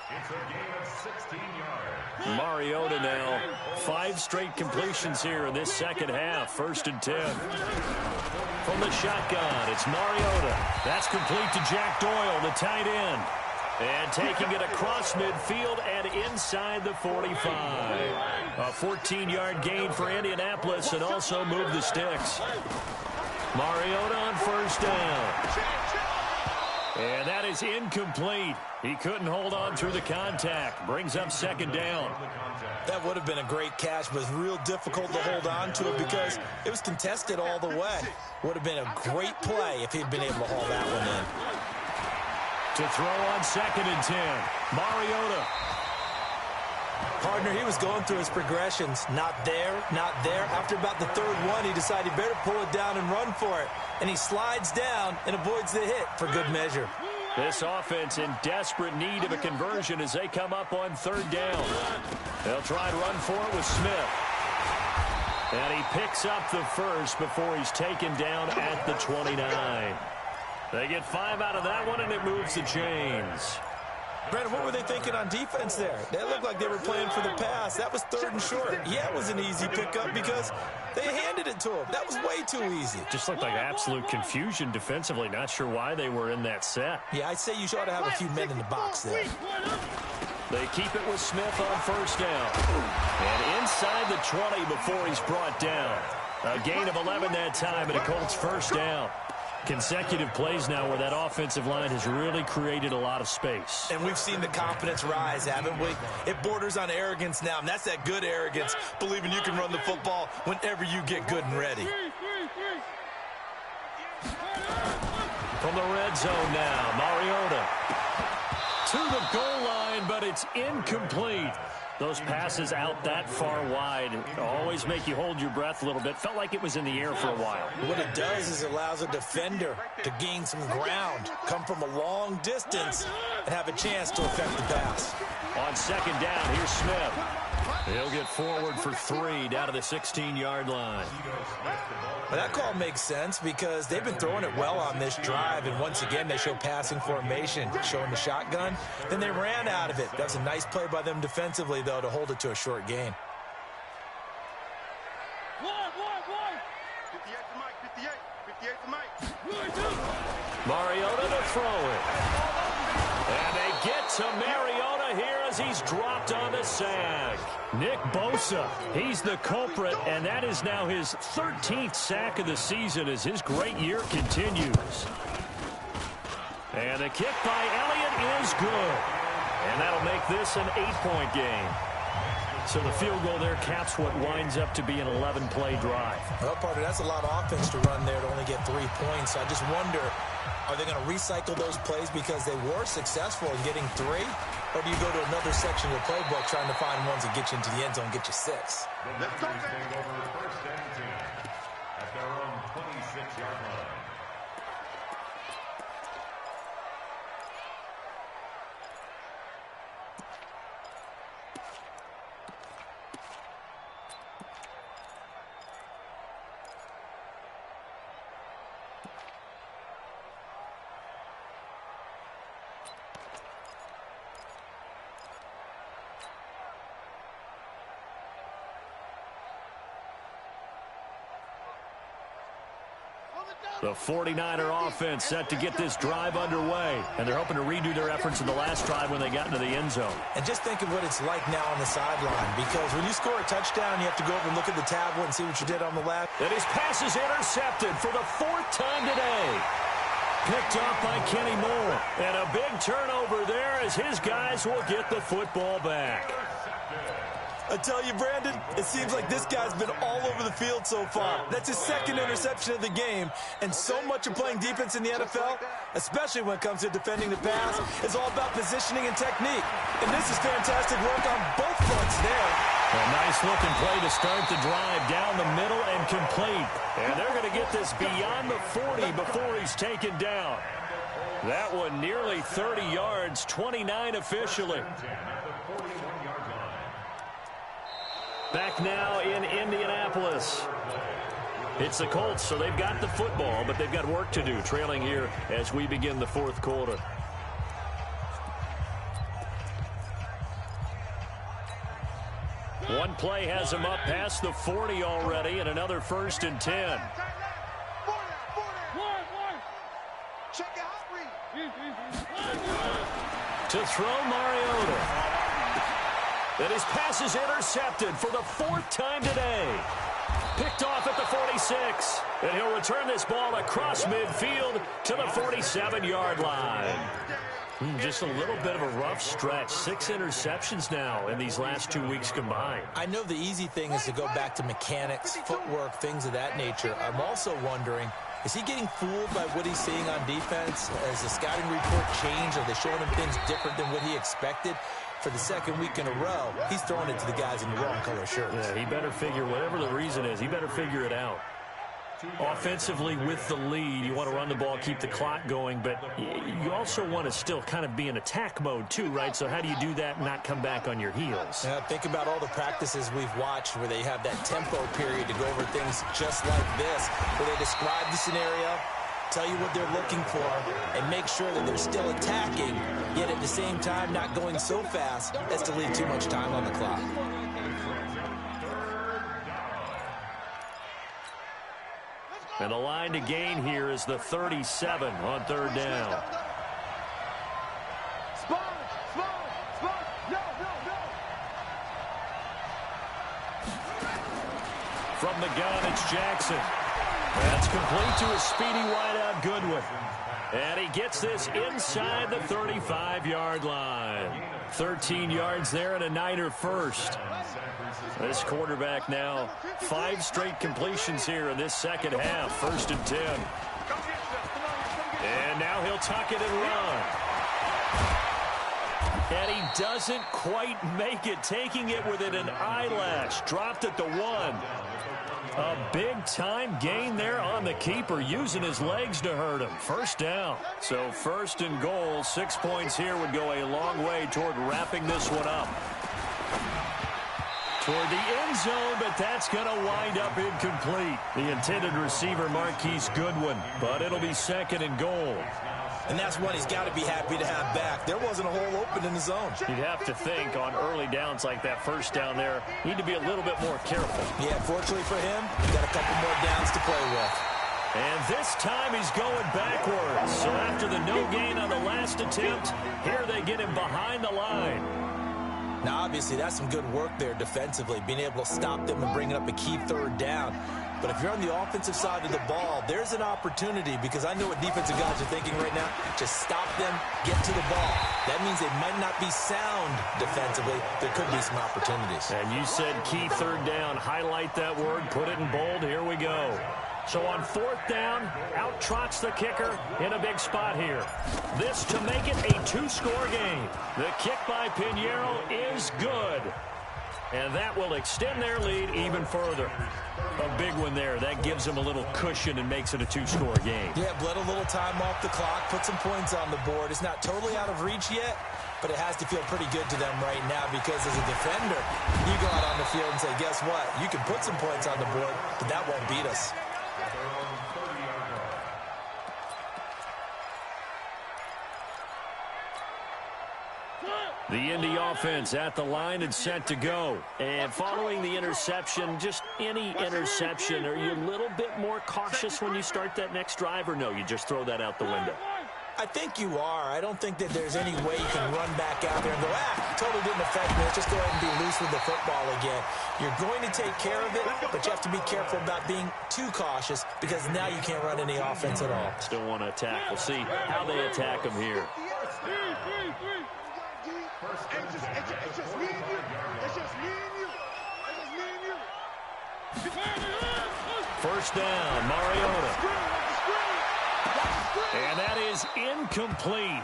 It's a gain of 16 yards. Mariota now, 5 straight completions here in this second half. 1st and 10. From the shotgun, it's Mariota. That's complete to Jack Doyle, the tight end. And taking it across midfield and inside the 45. A 14-yard gain for Indianapolis and also moved the sticks. Mariota on first down. And that is incomplete. He couldn't hold on through the contact. Brings up 2nd down. That would have been a great catch, but it's real difficult to hold on to it because it was contested all the way. Would have been a great play if he'd been able to haul that one in. To throw on 2nd and 10. Mariota. Partner, he was going through his progressions. Not there, not there. After about the 3rd one, he decided he better pull it down and run for it. And he slides down and avoids the hit for good measure. This offense in desperate need of a conversion as they come up on 3rd down. They'll try and run for it with Smith. And he picks up the first before he's taken down at the 29. They get 5 out of that one, and it moves the chains. Brandon, what were they thinking on defense there? They looked like they were playing for the pass. That was 3rd and short. Yeah, it was an easy pickup because they handed it to him. That was way too easy. Just looked like absolute confusion defensively. Not sure why they were in that set. Yeah, I'd say you ought to have a few men in the box there. They keep it with Smith on first down. And inside the 20 before he's brought down. A gain of 11 that time, and a Colts first down. Consecutive plays now where that offensive line has really created a lot of space. And we've seen the confidence rise, haven't we? It borders on arrogance now, and that's that good arrogance, believing you can run the football whenever you get good and ready. From the red zone now, Mariota to the goal line, but it's incomplete. Those passes out that far wide always make you hold your breath a little bit. Felt like it was in the air for a while. What it does is it allows a defender to gain some ground, come from a long distance, and have a chance to affect the pass. On 2nd down, here's Smith. He'll get forward for 3 down to the 16-yard line. Well, that call makes sense because they've been throwing it well on this drive, and once again they show passing formation, showing the shotgun. Then they ran out of it. That was a nice play by them defensively, though, to hold it to a short gain. 58 to Mike. Mariota to throw it. And they get to Mariota here as he's dropped on the sack. Nick Bosa, he's the culprit, and that is now his 13th sack of the season as his great year continues. And the kick by Elliott is good. And that'll make this an 8-point game. So the field goal there caps what winds up to be an 11-play drive. Well, partner, that's a lot of offense to run there to only get 3 points. I just wonder, are they going to recycle those plays because they were successful in getting 3? Or do you go to another section of the playbook trying to find ones that get you into the end zone and get you 6? The Lakers take over 1st and 10 at their own 26-yard line. The 49er offense set to get this drive underway, and they're hoping to redo their efforts in the last drive when they got into the end zone. And just think of what it's like now on the sideline, because when you score a touchdown, you have to go over and look at the tablet and see what you did on the left. And his pass is intercepted for the 4th time today. Picked off by Kenny Moore. And a big turnover there as his guys will get the football back. I tell you, Brandon, it seems like this guy's been all over the field so far. That's his second interception of the game, and so much of playing defense in the NFL, especially when it comes to defending the pass, is all about positioning and technique. And this is fantastic work on both fronts there. A nice-looking play to start the drive down the middle and complete. And they're going to get this beyond the 40 before he's taken down. That one nearly 30 yards, 29 officially. Back now in Indianapolis. It's the Colts, so they've got the football, but they've got work to do, trailing here as we begin the fourth quarter. One play has him up past the 40 already, and another 1st and 10. To throw Mariota. And his pass is intercepted for the 4th time today. Picked off at the 46. And he'll return this ball across midfield to the 47-yard line. Just a little bit of a rough stretch. 6 interceptions now in these last 2 weeks combined. I know the easy thing is to go back to mechanics, footwork, things of that nature. I'm also wondering, is he getting fooled by what he's seeing on defense? Has the scouting report changed? Are they showing him things different than what he expected? For the 2nd week in a row, he's throwing it to the guys in the wrong color shirts. Yeah, he better figure, whatever the reason is, he better figure it out. Offensively with the lead, you want to run the ball, keep the clock going, but you also want to still kind of be in attack mode too, right? So how do you do that and not come back on your heels? Yeah, think about all the practices we've watched where they have that tempo period to go over things just like this, where they describe the scenario, tell you what they're looking for, and make sure that they're still attacking, yet at the same time not going so fast as to leave too much time on the clock. And the line to gain here is the 37 on 3rd down. From the gun, it's Jackson. That's complete to his speedy wideout, Goodwin. And he gets this inside the 35-yard line. 13 yards there and a Niner first. This quarterback now 5 straight completions here in this second half. 1st and 10. And now he'll tuck it and run. And he doesn't quite make it, taking it within an eyelash. Dropped at the 1. A big-time gain there on the keeper, using his legs to hurt him. 1st down. So 1st and goal, 6 points here would go a long way toward wrapping this one up. Toward the end zone, but that's going to wind up incomplete. The intended receiver, Marquise Goodwin, but it'll be 2nd and goal. And that's what he's got to be happy to have back. There wasn't a hole open in the zone. You'd have to think on early downs like that 1st down there, need to be a little bit more careful. Yeah, fortunately for him, he's got a couple more downs to play with. And this time he's going backwards. So after the no gain on the last attempt, here they get him behind the line. Now, obviously, that's some good work there defensively, being able to stop them and bringing up a key 3rd down. But if you're on the offensive side of the ball, there's an opportunity, because I know what defensive guys are thinking right now. Just stop them, get to the ball. That means they might not be sound defensively. There could be some opportunities. And you said key 3rd down. Highlight that word, put it in bold. Here we go. So on 4th down, out trots the kicker in a big spot here. This to make it a 2-score game. The kick by Pinheiro is good. And that will extend their lead even further. A big one there. That gives them a little cushion and makes it a 2-score game. Yeah, bled a little time off the clock, put some points on the board. It's not totally out of reach yet, but it has to feel pretty good to them right now, because as a defender, you go out on the field and say, guess what? You can put some points on the board, but that won't beat us. The Indy offense at the line and set to go. And following the interception, just any interception, are you a little bit more cautious when you start that next drive, or no, you just throw that out the window? I think you are. I don't think that there's any way you can run back out there and go, totally didn't affect me. Let's just go ahead and be loose with the football again. You're going to take care of it, but you have to be careful about being too cautious, because now you can't run any offense at all. Still want to attack. We'll see how they attack them here. It's just me and you. It's just me and you. First down, Mariota. And that is incomplete.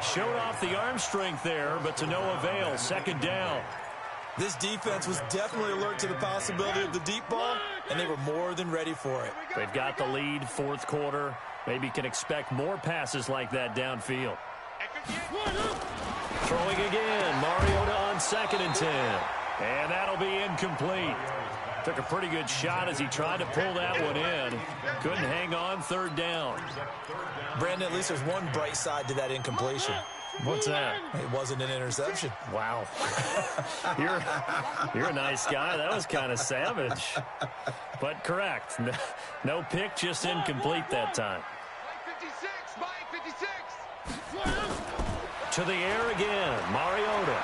Showed off the arm strength there, but to no avail. Second down. This defense was definitely alert to the possibility of the deep ball, and they were more than ready for it. They've got the lead, fourth quarter. Maybe can expect more passes like that downfield. Throwing again, Mariota on 2nd and 10. And that'll be incomplete. Took a pretty good shot as he tried to pull that one in. Couldn't hang on, third down. Brandon, at least there's one bright side to that incompletion. What's that? It wasn't an interception. Wow. You're a nice guy. That was kind of savage. But correct. No pick, just incomplete that time. Mike 56. To the air again, Mariota.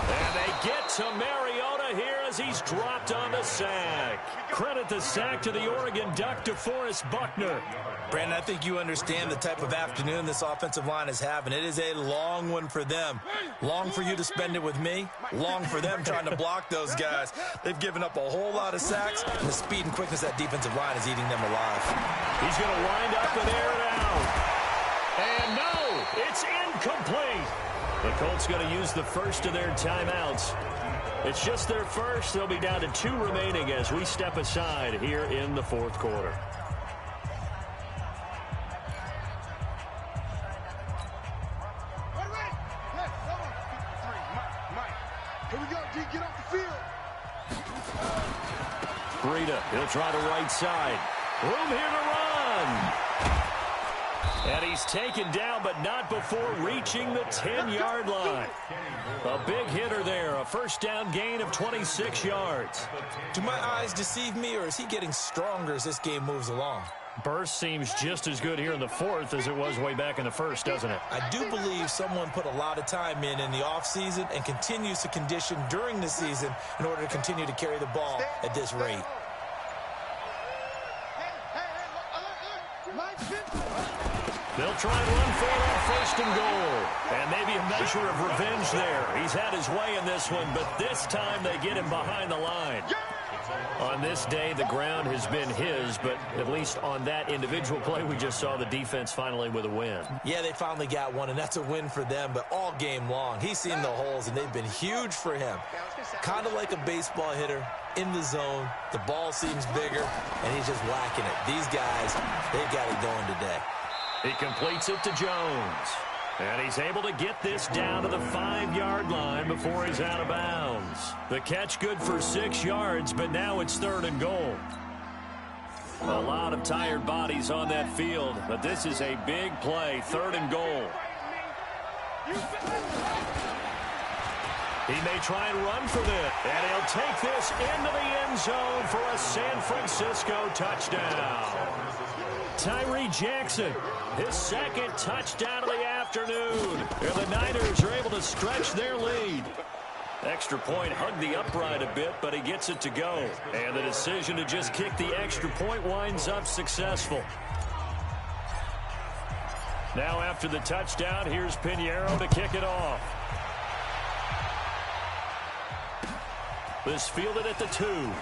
And they get to Mariota here as he's dropped on the sack. Credit the sack to the Oregon Duck, DeForest Buckner. Brandon, I think you understand the type of afternoon this offensive line is having. It is a long one for them. Long for you to spend it with me. Long for them trying to block those guys. They've given up a whole lot of sacks, and the speed and quickness of that defensive line is eating them alive. He's going to wind up and air it out. And no, it's incomplete. The Colts going to use the first of their timeouts. It's just their first. They'll be down to 2 remaining as we step aside here in the fourth quarter. Here we go, D. Get off the field. Breida, he'll try the right side. Room here to run. And he's taken down, but not before reaching the 10-yard line. A big hitter there, a first down gain of 26 yards. Do my eyes deceive me, or is he getting stronger as this game moves along? Burst seems just as good here in the fourth as it was way back in the first, doesn't it? I do believe someone put a lot of time in the offseason and continues to condition during the season in order to continue to carry the ball at this rate. They'll try and run for it on first and goal. And maybe a measure of revenge there. He's had his way in this one, but this time they get him behind the line. On this day, the ground has been his, but at least on that individual play, we just saw the defense finally with a win. Yeah, they finally got one, and that's a win for them, but all game long, he's seen the holes, and they've been huge for him. Kind of like a baseball hitter in the zone. The ball seems bigger, and he's just whacking it. These guys, they've got it going today. He completes it to Jones. And he's able to get this down to the 5-yard line before he's out of bounds. The catch good for 6 yards, but now it's third and goal. A lot of tired bodies on that field, but this is a big play, third and goal. He may try and run for this, and he'll take this into the end zone for a San Francisco touchdown. Tyree Jackson, his second touchdown of the afternoon. And the Niners are able to stretch their lead. Extra point hugged the upright a bit, but he gets it to go. And the decision to just kick the extra point winds up successful. Now after the touchdown, here's Pinheiro to kick it off. This fielded at the 2.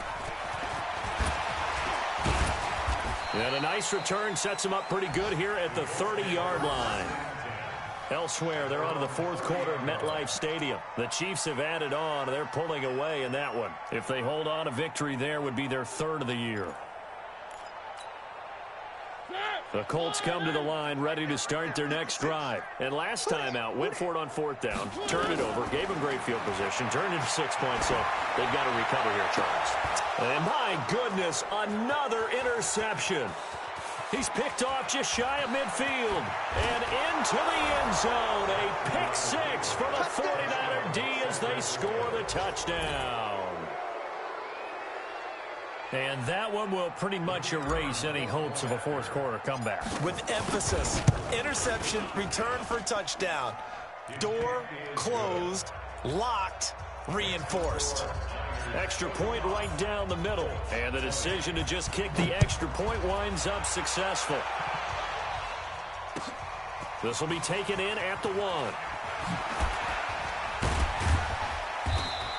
And a nice return sets him up pretty good here at the 30-yard line. Elsewhere, they're on to the fourth quarter at MetLife Stadium. The Chiefs have added on. They're pulling away in that one. If they hold on, a victory there would be their third of the year. The Colts come to the line ready to start their next drive. And last time out, went for it on fourth down, turned it over, gave them great field position, turned into 6 points, so they've got to recover here, Charles. And my goodness, another interception. He's picked off just shy of midfield. And into the end zone, a pick 6 for the 49er D as they score the touchdown. And that one will pretty much erase any hopes of a fourth quarter comeback. With emphasis, interception, return for touchdown. Door closed, locked, reinforced. Extra point right down the middle. And the decision to just kick the extra point winds up successful. This will be taken in at the 1.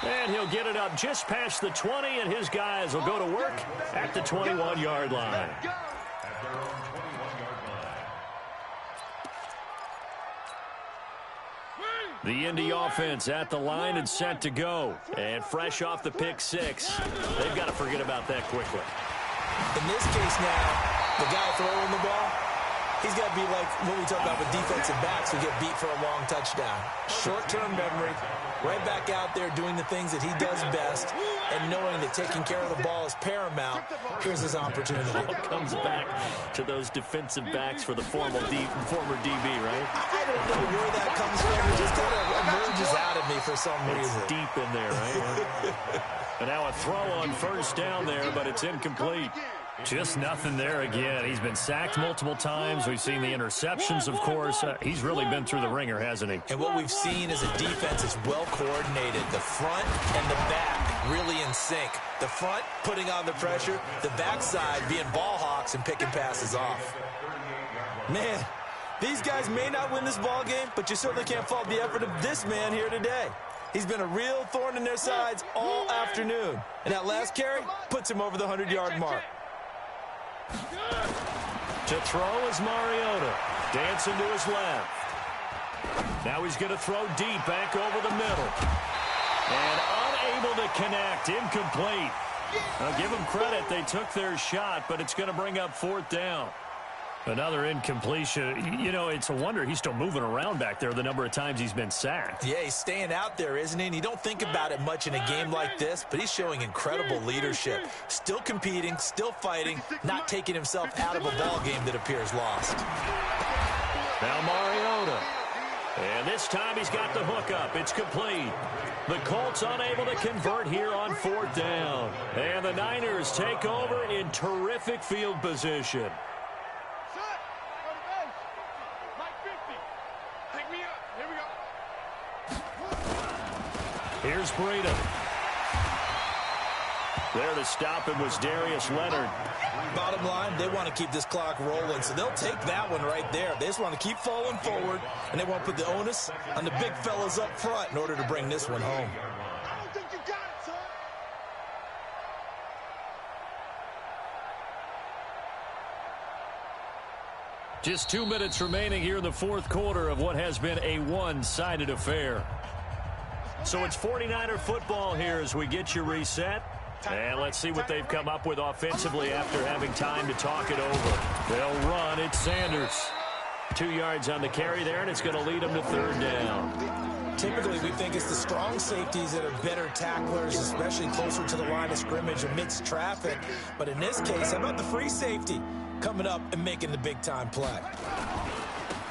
And he'll get it up just past the 20, and his guys will go to work at the 21-yard line. At their own 21-yard line. The Indy offense at the line and set to go. And fresh off the pick six, they've got to forget about that quickly. In this case now, the guy throwing the ball, he's got to be like what we talk about with defensive backs who get beat for a long touchdown. Short-term memory, right back out there doing the things that he does best, and knowing that taking care of the ball is paramount. Here's his opportunity. It comes back to those defensive backs for the former DB, right? I don't know where that comes from. It just kind of emerges out of me for some reason. It's deep in there, right? And now a throw on first down there, but it's incomplete. Just nothing there again. He's been sacked multiple times. We've seen the interceptions, of course. He's really been through the ringer, hasn't he? And what we've seen is a defense is well coordinated. The front and the back really in sync. The front putting on the pressure, the backside being ball hawks and picking passes off. Man, these guys may not win this ball game, but you certainly can't fault the effort of this man here today. He's been a real thorn in their sides all afternoon. And that last carry puts him over the 100-yard mark. To throw is Mariota. Dancing to his left. Now he's going to throw deep back over the middle. And unable to connect. Incomplete. I'll give them credit. They took their shot, but it's going to bring up fourth down. Another incompletion. You know, it's a wonder he's still moving around back there the number of times he's been sacked. Yeah, he's staying out there, isn't he? And you don't think about it much in a game like this, but he's showing incredible leadership. Still competing, still fighting, not taking himself out of a ball game that appears lost. Now Mariota. And this time he's got the hook up. It's complete. The Colts unable to convert here on fourth down. And the Niners take over in terrific field position. Here's Breida. There to stop him was Darius Leonard. Bottom line, they want to keep this clock rolling, so they'll take that one right there. They just want to keep falling forward, and they want to put the onus on the big fellas up front in order to bring this one home. I don't think you got it, son. Just 2 minutes remaining here in the fourth quarter of what has been a one-sided affair. So it's 49er football here as we get you reset. And let's see what they've come up with offensively after having time to talk it over. They'll run. It's Sanders. 2 yards on the carry there, and it's going to lead them to third down. Typically, we think it's the strong safeties that are better tacklers, especially closer to the line of scrimmage amidst traffic. But in this case, how about the free safety coming up and making the big-time play?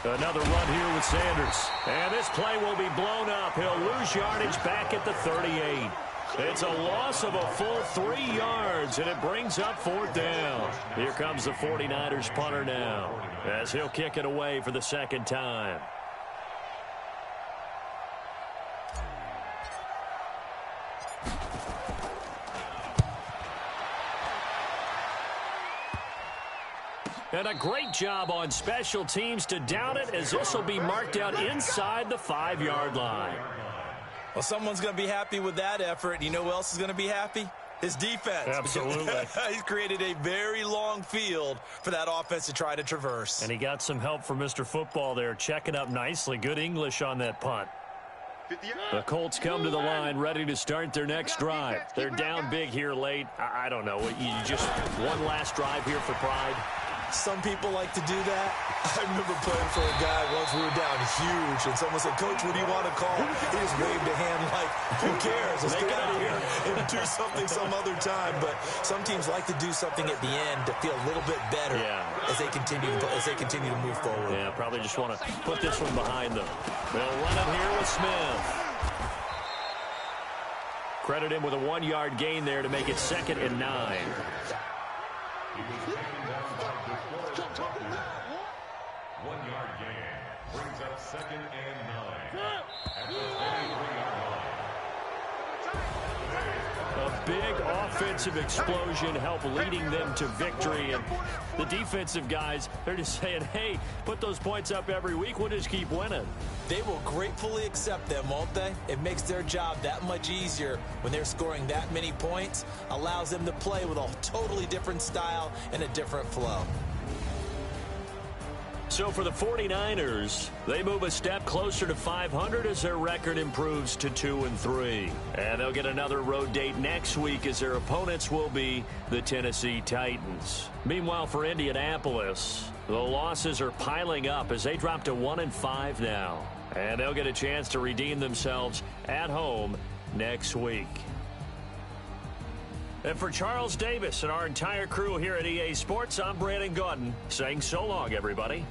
Another run here with Sanders. And this play will be blown up. He'll lose yardage back at the 38. It's a loss of a full 3 yards, and it brings up fourth down. Here comes the 49ers punter now, as he'll kick it away for the second time. And a great job on special teams to down it, as this will be marked out inside the 5-yard line. Well, someone's going to be happy with that effort. And you know who else is going to be happy? His defense. Absolutely. He's created a very long field for that offense to try to traverse. And he got some help from Mr. Football there, checking up nicely. Good English on that punt. The Colts come to the line ready to start their next drive. They're down big here late. I don't know. You just one last drive here for pride. Some people like to do that. I remember playing for a guy once. We were down huge, and someone said, "Coach, what do you want to call?" He just waved a hand like, "Who cares? Let's get out of here and do something some other time." But some teams like to do something at the end to feel a little bit better as they continue to move forward. Yeah, probably just want to put this one behind them. They'll run it here with Smith. Credit him with a 1-yard gain there to make it 2nd and 9. He was taken down by DeForest Buckner. 1-yard gain brings up 2nd and 9 at the 33-yard line. A big offensive explosion helped leading them to victory. And the defensive guys, they're just saying, hey, put those points up every week. We'll just keep winning. They will gratefully accept them, won't they? It makes their job that much easier when they're scoring that many points. Allows them to play with a totally different style and a different flow. So for the 49ers, they move a step closer to 500 as their record improves to 2-3. And they'll get another road date next week as their opponents will be the Tennessee Titans. Meanwhile, for Indianapolis, the losses are piling up as they drop to 1-5 now. And they'll get a chance to redeem themselves at home next week. And for Charles Davis and our entire crew here at EA Sports, I'm Brandon Gaudin saying so long, everybody.